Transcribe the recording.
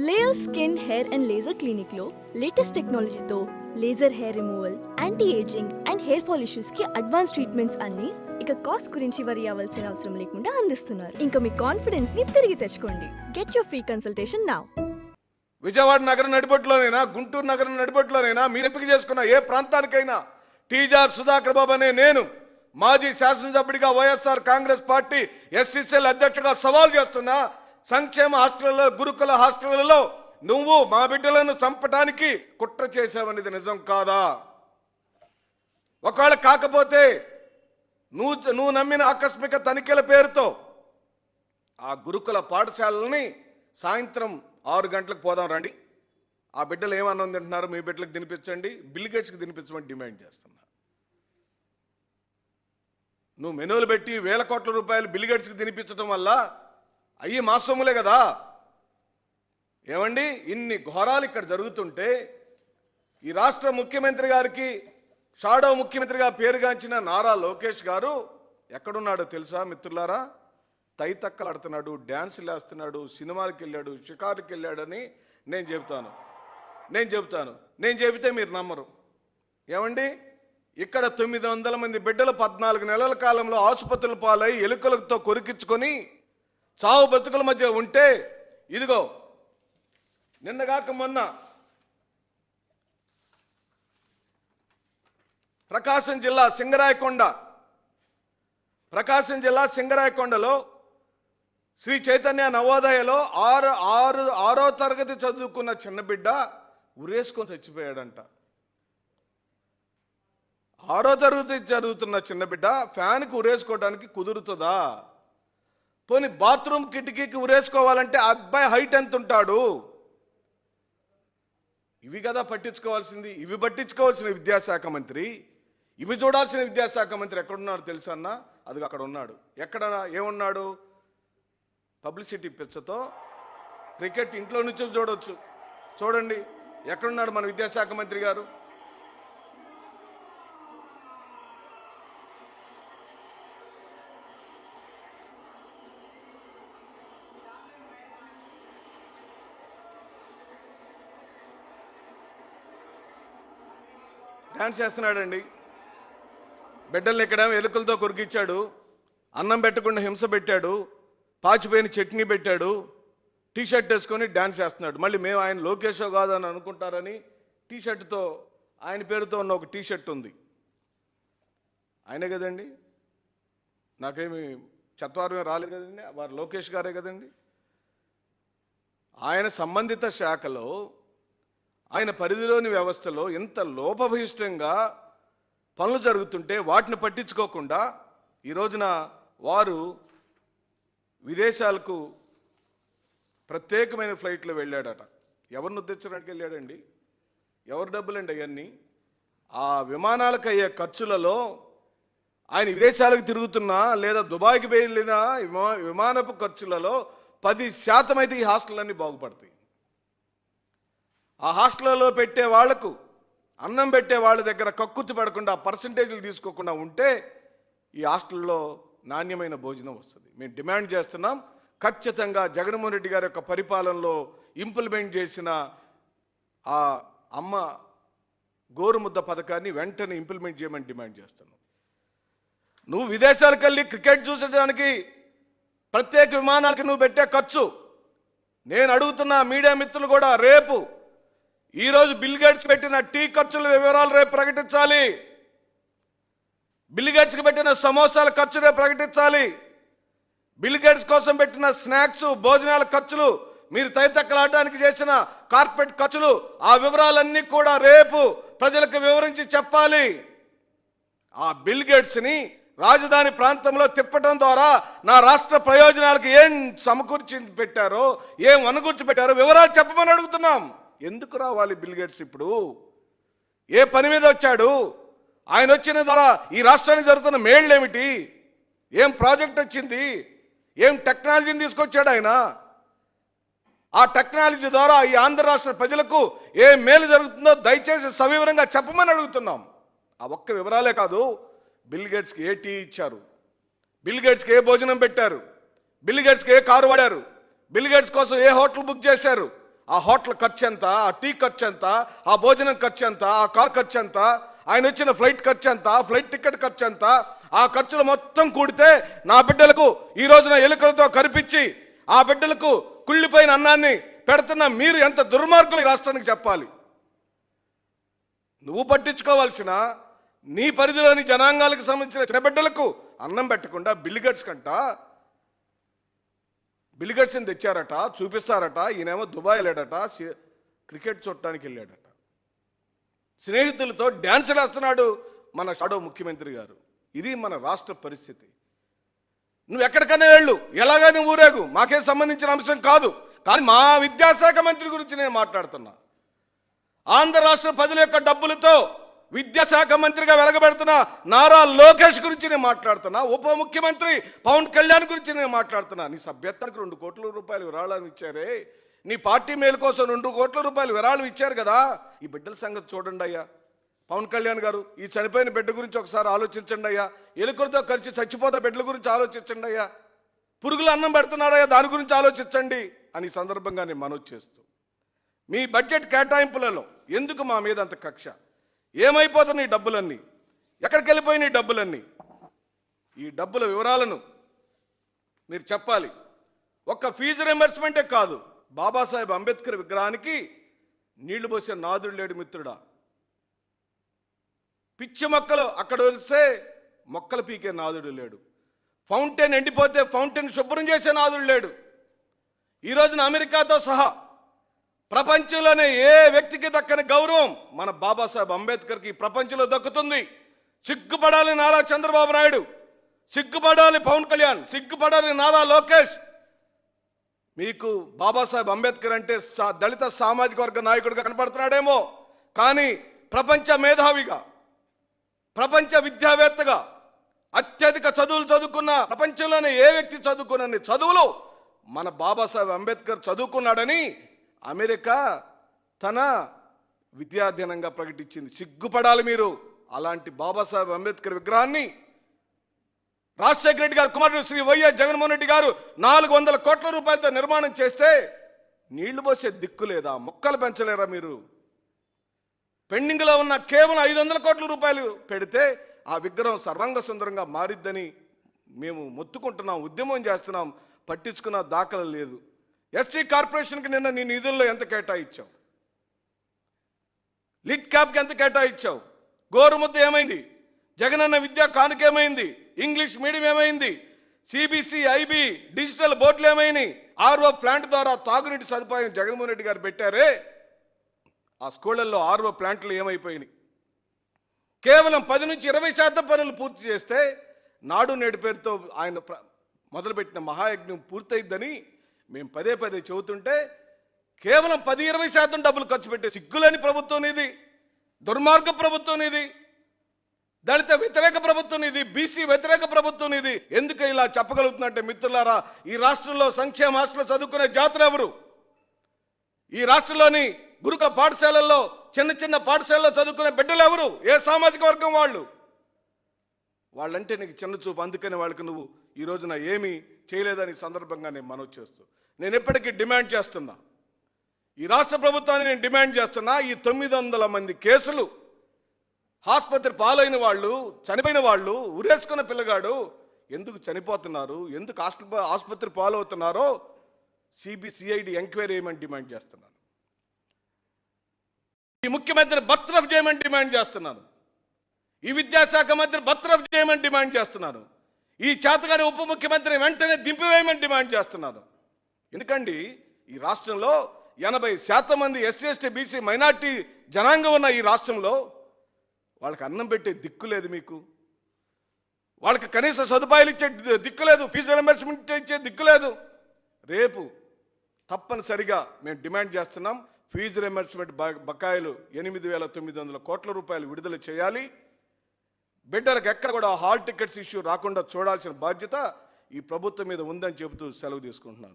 Layer skin hair and laser clinic లో latest టెక్నాలజీతో laser hair removal, anti ageing and hair fall issues కి advance treatments అన్ని ఇక cost గురించి వరి అవ్వాల్సిన అవసరం లేకుండా అందిస్తున్నారు. ఇంకా మీ కాన్ఫిడెన్స్ ని తిరిగి తెచ్చుకోండి. Get your free consultation now. Vijayawada నగరం నడిబొట్టులోనైనా, గుంటూరు నగరం నడిబొట్టులోనైనా మీరు ఎంపిక చేసుకున్న ఏ ప్రాంతానికైనా టీజార్ సుధాకర్ బాబు అనే నేను మాజీ శాసనసభ్యుడిగా వైఎస్ఆర్ కాంగ్రెస్ పార్టీ ఎస్సీసీఎల్ అధ్యక్షుడిగా సవాల్ చేస్తున్నా. సంక్షేమ హాస్టళ్లలో, గురుకుల హాస్టళ్లలో నువ్వు మా బిడ్డలను చంపడానికి కుట్ర చేశావనేది నిజం కాదా? ఒకవేళ కాకపోతే నువ్వు నమ్మిన ఆకస్మిక తనిఖీల పేరుతో ఆ గురుకుల పాఠశాలని సాయంత్రం 6 గంటలకు పోదాం రండి, ఆ బిడ్డలు ఏమన్నం తింటున్నారు మీ బిడ్డలకు తినిపించండి, బిల్ గేట్స్కి తినిపించమని డిమాండ్ చేస్తున్నా. నువ్వు మెనూలు పెట్టి వేల కోట్ల రూపాయలు బిల్ గేట్స్కి తినిపించడం వల్ల అయ్యి మా సొమ్ములే కదా. ఏమండి, ఇన్ని ఘోరాలు ఇక్కడ జరుగుతుంటే ఈ రాష్ట్ర ముఖ్యమంత్రి గారికి షాడో ముఖ్యమంత్రిగా పేరుగాంచిన నారా లోకేష్ గారు ఎక్కడున్నాడో తెలుసా మిత్రులారా? తైతక్కలాడుతున్నాడు, డ్యాన్సులు వేస్తున్నాడు, సినిమాలకు వెళ్ళాడు, షికారుకి వెళ్ళాడని నేను చెబుతాను. నేను చెబితే మీరు నమ్మరు. ఏమండి, ఇక్కడ 900 మంది బిడ్డలు 14 నెలల కాలంలో ఆసుపత్రుల పాలై ఎలుకలతో కొరికించుకొని చావు బతుకుల మధ్య ఉంటే, ఇదిగో నిన్నగాక మొన్న ప్రకాశం జిల్లా సింగరాయకొండలో శ్రీ చైతన్య నవోదయలో 6వ తరగతి చదువుకున్న చిన్న బిడ్డ ఉరేసుకొని చచ్చిపోయాడంట. 6వ తరగతి చదువుతున్న చిన్న బిడ్డ ఫ్యాన్కి ఉరేసుకోవడానికి కుదురుతుందా? పోనీ బాత్రూమ్ కిటికీకి ఉరేసుకోవాలంటే అబ్బాయి హైట్ ఎంత ఉంటాడు? ఇవి కదా పట్టించుకోవాల్సింది. ఇవి పట్టించుకోవాల్సిన విద్యాశాఖ మంత్రి, ఇవి చూడాల్సిన విద్యాశాఖ మంత్రి ఎక్కడున్నాడు తెలుసా అన్న? అది అక్కడ ఉన్నాడు. ఎక్కడ ఏమున్నాడు? పబ్లిసిటీ పిచ్చతో క్రికెట్ ఇంట్లో నుంచి చూడవచ్చు. చూడండి ఎక్కడున్నాడు మన విద్యాశాఖ మంత్రి గారు. డ్యాన్స్ చేస్తున్నాడండి. బిడ్డల్ని ఇక్కడ ఎలుకలతో కొరికిచ్చాడు, అన్నం పెట్టకుండా హింస పెట్టాడు, పాచిపోయిన చట్నీ పెట్టాడు, టీషర్ట్ వేసుకొని డ్యాన్స్ చేస్తున్నాడు. మళ్ళీ మేము ఆయన లోకేషో కాదని అనుకుంటారని టీషర్ట్తో ఆయన పేరుతో ఉన్న ఒక టీషర్ట్ ఉంది. ఆయనే కదండి, నాకేమి చత్వారమే రాలేదు కదండి, వారు లోకేష్ గారే కదండి. ఆయన సంబంధిత శాఖలో, ఆయన పరిధిలోని వ్యవస్థలో ఇంత లోపభూయిష్టంగా పనులు జరుగుతుంటే వాటిని పట్టించుకోకుండా ఈ రోజున వారు విదేశాలకు ప్రత్యేకమైన ఫ్లైట్లో వెళ్ళాడట. ఎవరిని ఉద్ధరించడానికి వెళ్ళాడండి? ఎవరి డబ్బులండి అవన్నీ? ఆ విమానాలకు అయ్యే ఖర్చులలో ఆయన విదేశాలకు తిరుగుతున్నా లేదా దుబాయ్కి వెళ్ళిన విమానపు ఖర్చులలో 10% అయితే ఈ హాస్టళ్ళన్నీ బాగుపడతాయి. ఆ హాస్టల్లో పెట్టే వాళ్లకు, అన్నం పెట్టే వాళ్ళ దగ్గర కక్కుర్తి పడకుండా పర్సంటేజీలు తీసుకోకుండా ఉంటే ఈ హాస్టల్లో నాణ్యమైన భోజనం వస్తుంది. మేము డిమాండ్ చేస్తున్నాం, ఖచ్చితంగా జగన్మోహన్ రెడ్డి గారి యొక్క పరిపాలనలో ఇంప్లిమెంట్ చేసిన ఆ అమ్మ గోరుముద్ద పథకాన్ని వెంటనే ఇంప్లిమెంట్ చేయమని డిమాండ్ చేస్తున్నాం. నువ్వు విదేశాలకు వెళ్ళి క్రికెట్ చూసడానికి ప్రత్యేక విమానాలకి నువ్వు పెట్టే ఖర్చు, నేను అడుగుతున్న మీడియా మిత్రులు కూడా రేపు ఈరోజు బిల్ గేట్స్ పెట్టిన టీ ఖర్చుల వివరాలు రేపు ప్రకటించాలి. బిల్ గేట్స్కి పెట్టిన సమోసాల ఖర్చు రేపు ప్రకటించాలి. బిల్ గేట్స్ కోసం పెట్టిన స్నాక్స్, భోజనాల ఖర్చులు, మీరు తైతక్కలాడడానికి చేసిన కార్పెట్ ఖర్చులు, ఆ వివరాలన్నీ కూడా రేపు ప్రజలకు వివరించి చెప్పాలి. ఆ బిల్ గేట్స్ని రాజధాని ప్రాంతంలో తిప్పడం ద్వారా నా రాష్ట్ర ప్రయోజనాలకు ఏం సమకూర్చి పెట్టారో, ఏం అనుకూర్చి పెట్టారో వివరాలు చెప్పమని అడుగుతున్నాం. ఎందుకు రావాలి బిల్ గేట్స్? ఇప్పుడు ఏ పని మీద వచ్చాడు? ఆయన వచ్చిన ద్వారా ఈ రాష్ట్రానికి జరుగుతున్న మేళ్ళు ఏమిటి? ఏం ప్రాజెక్ట్ వచ్చింది? ఏం టెక్నాలజీని తీసుకొచ్చాడు ఆయన? ఆ టెక్నాలజీ ద్వారా ఈ ఆంధ్ర రాష్ట్ర ప్రజలకు ఏ మేలు జరుగుతుందో దయచేసి సవివరంగా చెప్పమని అడుగుతున్నాం. ఆ ఒక్క వివరాలే కాదు, బిల్ గేట్స్కి ఏ టీ ఇచ్చారు, బిల్ గేట్స్కి ఏ భోజనం పెట్టారు, బిల్ గేట్స్కి ఏ కారు వాడారు, బిల్ గేట్స్ కోసం ఏ హోటల్ బుక్ చేశారు, ఆ హోటల్ ఖర్చు ఎంత, ఆ టీ ఖర్చు ఎంత, ఆ భోజనం ఖర్చు ఎంత, ఆ కార్ ఖర్చు ఎంత, ఆయన వచ్చిన ఫ్లైట్ ఖర్చు ఎంత, ఫ్లైట్ టికెట్ ఖర్చు ఎంత, ఆ ఖర్చులు మొత్తం కూడితే నా బిడ్డలకు ఈ రోజున ఎలుకలతో కరిపించి ఆ బిడ్డలకు కుళ్ళిపోయిన అన్నాన్ని పెడుతున్న మీరు ఎంత దుర్మార్గులు ఈ రాష్ట్రానికి చెప్పాలి. నువ్వు పట్టించుకోవాల్సిన నీ పరిధిలోని జనాంగాలకు సంబంధించిన చిన్న బిడ్డలకు అన్నం పెట్టకుండా బిల్లిగట్స్ని తెచ్చారట, చూపిస్తారట. ఈయనేమో దుబాయ్ వెళ్ళాడట, క్రికెట్ చూడటానికి వెళ్ళాడట, స్నేహితులతో డ్యాన్సులు వేస్తున్నాడు మన షాడో ముఖ్యమంత్రి గారు. ఇది మన రాష్ట్ర పరిస్థితి. నువ్వు ఎక్కడికన్నా వెళ్ళు, ఎలాగైనా ఊరేగు, మాకేం సంబంధించిన అంశం కాదు. కానీ మా విద్యాశాఖ మంత్రి గురించి నేను మాట్లాడుతున్నా. ఆంధ్ర రాష్ట్ర ప్రజల యొక్క డబ్బులతో విద్యాశాఖ మంత్రిగా వెలగబెడుతున్న నారా లోకేష్ గురించి నేను మాట్లాడుతున్నా. ఉప ముఖ్యమంత్రి పవన్ కళ్యాణ్ గురించి నేను మాట్లాడుతున్నా. నీ సభ్యత్వానికి 2 కోట్ల రూపాయలు విరాళాలు ఇచ్చారే, నీ పార్టీ మేలు కోసం 2 కోట్ల రూపాయలు విరాళం ఇచ్చారు కదా. ఈ బిడ్డల సంగతి చూడండి అయ్యా. పవన్ కళ్యాణ్ గారు, ఈ చనిపోయిన బిడ్డ గురించి ఒకసారి ఆలోచించండి అయ్యా. ఎలుకలతో కలిసి చచ్చిపోతున్న బిడ్డల గురించి ఆలోచించండి అయ్యా. పురుగులు అన్నం పెడుతున్నారయ్యా, దాని గురించి ఆలోచించండి అని సందర్భంగా నేను మనవి చేస్తూ, మీ బడ్జెట్ కేటాయింపులలో ఎందుకు మా మీద అంత కక్ష? ఏమైపోతున్నాయి ఈ డబ్బులన్నీ? ఎక్కడికి వెళ్ళిపోయినాయి ఈ డబ్బులన్నీ? ఈ డబ్బుల వివరాలను మీరు చెప్పాలి. ఒక్క ఫీజు రింబర్స్మెంటే కాదు, బాబాసాహెబ్ అంబేద్కర్ విగ్రహానికి నీళ్లు పోసే నాదుడు లేడు మిత్రుడా. పిచ్చి మొక్కలు అక్కడ వస్తే మొక్కలు పీకే నాదుడు లేడు. ఫౌంటైన్ ఎండిపోతే ఫౌంటైన్ శుభ్రం చేసే నాదుడు లేడు. ఈ రోజున అమెరికాతో సహా ప్రపంచంలోనే ఏ వ్యక్తికి దక్కని గౌరవం మన బాబాసాహెబ్ అంబేద్కర్కి ప్రపంచంలో దక్కుతుంది. సిగ్గుపడాలి నారా చంద్రబాబు నాయుడు, సిగ్గుపడాలి పవన్ కళ్యాణ్, సిగ్గుపడాలి నారా లోకేష్. మీకు బాబాసాహెబ్ అంబేద్కర్ అంటే దళిత సామాజిక వర్గ నాయకుడిగా కనపడుతున్నాడేమో, కానీ ప్రపంచ మేధావిగా, ప్రపంచ విద్యావేత్తగా, అత్యధిక చదువులు చదువుకున్న, ప్రపంచంలోనే ఏ వ్యక్తి చదువుకున్న చదువులు మన బాబాసాహెబ్ అంబేద్కర్ చదువుకున్నాడని అమెరికా తన విద్యాదినంగా ప్రకటించింది. సిగ్గుపడాలి మీరు. అలాంటి బాబాసాహెబ్ అంబేద్కర్ విగ్రహాన్ని రాజశేఖర రెడ్డి గారు కుమారుడు శ్రీ వైఎస్ జగన్మోహన్ రెడ్డి గారు 400 కోట్ల రూపాయలతో నిర్మాణం చేస్తే నీళ్లు పోసే దిక్కు లేదా? మొక్కలు పెంచలేరా మీరు? పెండింగ్లో ఉన్న కేవలం 500 కోట్ల రూపాయలు పెడితే ఆ విగ్రహం సర్వాంగ సుందరంగా మారిద్దని మేము మొత్తుకుంటున్నాం, ఉద్యమం చేస్తున్నాం. పట్టించుకున్న దాఖలు లేదు. ఎస్సీ కార్పొరేషన్కి నిన్న నీ నిధుల్లో ఎంత కేటాయించావు? లిట్ క్యాప్కి ఎంత కేటాయించావు? గోరుముద్ద ఏమైంది? జగనన్న విద్యా కానుక ఏమైంది? ఇంగ్లీష్ మీడియం ఏమైంది? సిబిసి, ఐబి, డిజిటల్ బోర్డులు ఏమైనాయి? ఆర్ఓ ప్లాంట్ ద్వారా తాగునీటి సదుపాయం జగన్మోహన్ రెడ్డి గారు పెట్టారే, ఆ స్కూళ్ళల్లో ఆర్ఓ ప్లాంట్లు ఏమైపోయినాయి? కేవలం 10 నుంచి 20% పనులు పూర్తి చేస్తే నాడు నేడు పేరుతో ఆయన మొదలుపెట్టిన మహాయజ్ఞం పూర్తయిద్దని మేము పదే చెబుతుంటే కేవలం 10-20% డబ్బులు ఖర్చు పెట్టే సిగ్గులేని ప్రభుత్వం ఇది, దుర్మార్గ ప్రభుత్వం ఇది, దళిత వ్యతిరేక ప్రభుత్వం ఇది, బీసీ వ్యతిరేక ప్రభుత్వం ఇది. ఎందుకు ఇలా చెప్పగలుగుతున్నట్టే మిత్రులారా, ఈ రాష్ట్రంలో సంక్షేమ హాస్టల్లో చదువుకునే జాతులు ఎవరు? ఈ రాష్ట్రంలోని గురుకుల పాఠశాలల్లో, చిన్న పాఠశాలలో చదువుకునే బిడ్డలు ఎవరు? ఏ సామాజిక వర్గం వాళ్ళు? వాళ్ళంటే నీకు చిన్న చూపు, అందుకని వాళ్ళకి నువ్వు ఈ రోజున ఏమీ చేయలేదని సందర్భంగా నేను మనవి చేస్తూ, నేను ఎప్పటికీ డిమాండ్ చేస్తున్నా, ఈ రాష్ట్ర ప్రభుత్వాన్ని నేను డిమాండ్ చేస్తున్నా, ఈ 900 మంది కేసులు, ఆసుపత్రి పాలైన వాళ్ళు, చనిపోయిన వాళ్ళు, ఉరేసుకున్న పిల్లగాడు ఎందుకు చనిపోతున్నారు, ఎందుకు ఆసుపత్రి పాలవుతున్నారో సిబిసిఐడి ఎంక్వైరీ చేయమని డిమాండ్ చేస్తున్నాను. ఈ ముఖ్యమంత్రిని బర్తరఫ్ చేయమని డిమాండ్ చేస్తున్నాను. ఈ విద్యాశాఖ మంత్రి బర్తరఫ్ చేయమని డిమాండ్ చేస్తున్నాను. ఈ చేతగాని ఉప ముఖ్యమంత్రిని వెంటనే దింపివేయమని డిమాండ్ చేస్తున్నాను. ఎందుకండి ఈ రాష్ట్రంలో 80% మంది ఎస్సీ, ఎస్టీ, బీసీ, మైనార్టీ జనాంగం ఉన్న ఈ రాష్ట్రంలో వాళ్ళకి అన్నం పెట్టే దిక్కు లేదు మీకు. వాళ్ళకి కనీస సదుపాయాలు ఇచ్చే దిక్కు లేదు, ఫీజు రింబర్స్మెంట్ ఇచ్చే దిక్కు లేదు. రేపు తప్పనిసరిగా మేము డిమాండ్ చేస్తున్నాం, ఫీజు రింబర్స్మెంట్ బకాయిలు 8,900 కోట్ల రూపాయలు విడుదల చేయాలి. బిడ్డలకు ఎక్కడ కూడా హాల్ టికెట్స్ ఇష్యూ రాకుండా చూడాల్సిన బాధ్యత ఈ ప్రభుత్వం మీద ఉందని చెబుతూ సెలవు తీసుకుంటున్నాను.